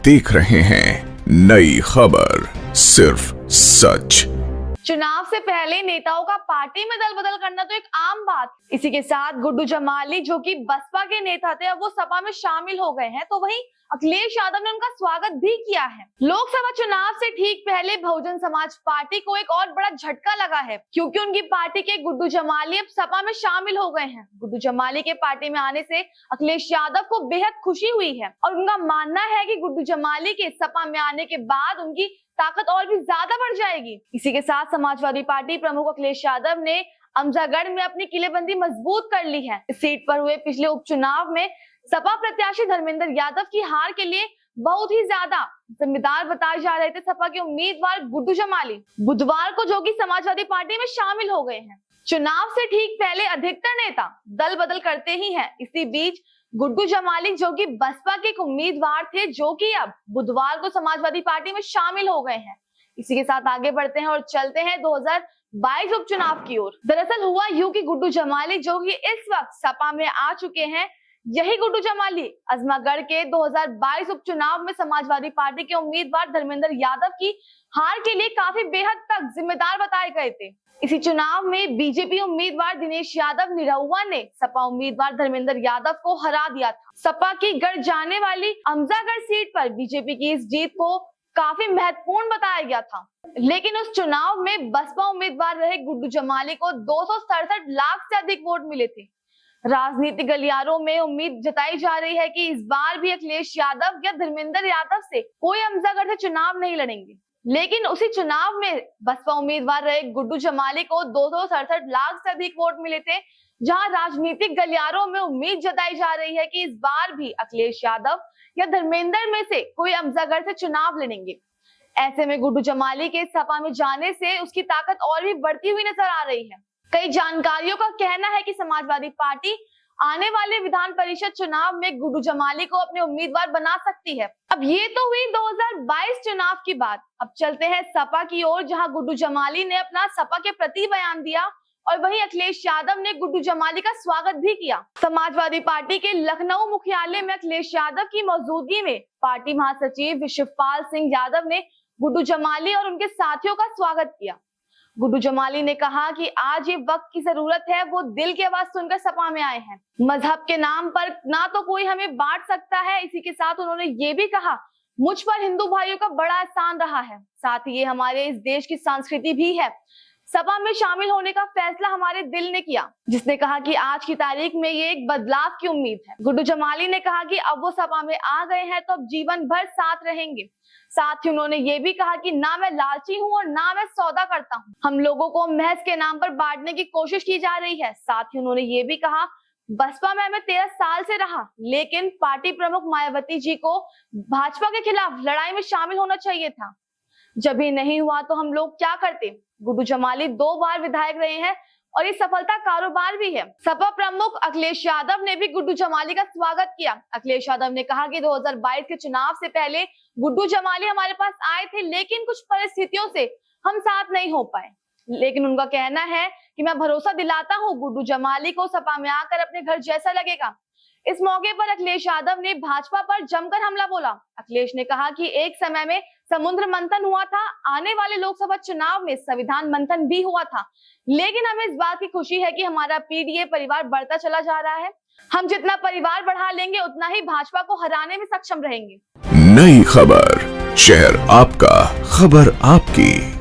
देख रहे हैं नई खबर, सिर्फ सच। चुनाव से पहले नेताओं का पार्टी में दल बदल करना तो एक आम बात। इसी के साथ गुड्डू जमाली जो कि बसपा के नेता थे, अब वो सपा में शामिल हो गए हैं, तो वहीं अखिलेश यादव ने उनका स्वागत भी किया है। लोकसभा चुनाव से ठीक पहले बहुजन समाज पार्टी को एक और बड़ा झटका लगा है, क्योंकि उनकी पार्टी के गुड्डू जमाली अब सपा में शामिल हो गए हैं। गुड्डू जमाली के पार्टी में आने से अखिलेश यादव को बेहद खुशी हुई है और उनका मानना है कि गुड्डू जमाली के सपा में आने के बाद उनकी ताकत और भी ज्यादा बढ़ जाएगी। इसी के साथ समाजवादी पार्टी प्रमुख अखिलेश यादव ने अमजागढ़ में अपनी किलेबंदी मजबूत कर ली है। इस सीट पर हुए पिछले उपचुनाव में सपा प्रत्याशी धर्मेंद्र यादव की हार के लिए बहुत ही ज्यादा जिम्मेदार बताए जा रहे थे सपा के उम्मीदवार गुड्डू जमाली। बुधवार को जो कि समाजवादी पार्टी में शामिल हो गए हैं। चुनाव से ठीक पहले अधिकतर नेता दल बदल करते ही हैं। इसी बीच गुड्डू जमाली जो कि बसपा के एक उम्मीदवार थे, जो कि अब बुधवार को समाजवादी पार्टी में शामिल हो गए हैं। इसी के साथ आगे बढ़ते हैं और चलते हैं 2022 उपचुनाव की ओर। दरअसल हुआ यूं कि गुड्डू जमाली जो कि इस वक्त सपा में आ चुके हैं, यही गुड्डू जमाली आजमगढ़ के 2022 उपचुनाव में समाजवादी पार्टी के उम्मीदवार धर्मेंद्र यादव की हार के लिए काफी बेहद तक जिम्मेदार बताए गए थे। इसी चुनाव में बीजेपी उम्मीदवार दिनेश यादव निरहुआ ने सपा उम्मीदवार धर्मेंद्र यादव को हरा दिया था। सपा की गढ़ जाने वाली अमजागढ़ सीट पर बीजेपी की इस जीत को काफी महत्वपूर्ण बताया गया था, लेकिन उस चुनाव में बसपा उम्मीदवार रहे गुड्डू जमाली को 267 लाख से अधिक वोट मिले थे। राजनीतिक गलियारों में उम्मीद जताई जा रही है कि इस बार भी अखिलेश यादव या धर्मेंद्र यादव से कोई अमजागढ़ से चुनाव नहीं लड़ेंगे, लेकिन उसी चुनाव में बसपा उम्मीदवार रहे गुड्डू जमाली को 267 लाख से अधिक वोट मिले थे, जहां राजनीतिक गलियारों में उम्मीद जताई जा रही है कि इस बार भी अखिलेश यादव या धर्मेंद्र में से कोई अमजागढ़ से चुनाव लड़ेंगे। ऐसे में गुड्डू जमाली के सपा में जाने से उसकी ताकत और भी बढ़ती हुई नजर आ रही है। कई जानकारियों का कहना है कि समाजवादी पार्टी आने वाले विधान परिषद चुनाव में गुड्डू जमाली को अपने उम्मीदवार बना सकती है। अब ये तो हुई 2022 चुनाव की बात। अब चलते हैं सपा की ओर, जहां गुड्डू जमाली ने अपना सपा के प्रति बयान दिया और वहीं अखिलेश यादव ने गुड्डू जमाली का स्वागत भी किया। समाजवादी पार्टी के लखनऊ मुख्यालय में अखिलेश यादव की मौजूदगी में पार्टी महासचिव शिवपाल सिंह यादव ने गुड्डू जमाली और उनके साथियों का स्वागत किया। गुड्डू जमाली ने कहा कि आज ये वक्त की जरूरत है, वो दिल की आवाज सुनकर सपा में आए हैं। मजहब के नाम पर ना तो कोई हमें बांट सकता है। इसी के साथ उन्होंने ये भी कहा, मुझ पर हिंदू भाइयों का बड़ा एहसान रहा है, साथ ही ये हमारे इस देश की संस्कृति भी है। सपा में शामिल होने का फैसला हमारे दिल ने किया, जिसने कहा कि आज की तारीख में ये एक बदलाव की उम्मीद है। गुड्डू जमाली ने कहा कि अब वो सपा में आ गए हैं तो अब जीवन भर साथ रहेंगे। साथ ही उन्होंने ये भी कहा कि ना मैं लालची हूँ और ना मैं सौदा करता हूँ। हम लोगों को महज के नाम पर बांटने की कोशिश की जा रही है। साथ ही उन्होंने ये भी कहा, बसपा में मैं 13 साल से रहा, लेकिन पार्टी प्रमुख मायावती जी को भाजपा के खिलाफ लड़ाई में शामिल होना चाहिए था। जब ये नहीं हुआ तो हम लोग क्या करते। गुड्डू जमाली 2 बार विधायक रहे हैं और ये सफलता कारोबार भी है। सपा प्रमुख अखिलेश यादव ने भी गुड्डू जमाली का स्वागत किया। अखिलेश यादव ने कहा कि 2022 के चुनाव से पहले गुड्डू जमाली हमारे पास आए थे, लेकिन कुछ परिस्थितियों से हम साथ नहीं हो पाए। लेकिन उनका कहना है कि मैं भरोसा दिलाता हूँ गुड्डू जमाली को सपा में आकर अपने घर जैसा लगेगा। इस मौके पर अखिलेश यादव ने भाजपा पर जमकर हमला बोला। अखिलेश ने कहा कि एक समय में समुद्र मंथन हुआ था, आने वाले लोकसभा चुनाव में संविधान मंथन भी हुआ था, लेकिन हमें इस बात की खुशी है कि हमारा पीडीए परिवार बढ़ता चला जा रहा है। हम जितना परिवार बढ़ा लेंगे उतना ही भाजपा को हराने में सक्षम रहेंगे। नई खबर, शहर आपका, खबर आपकी।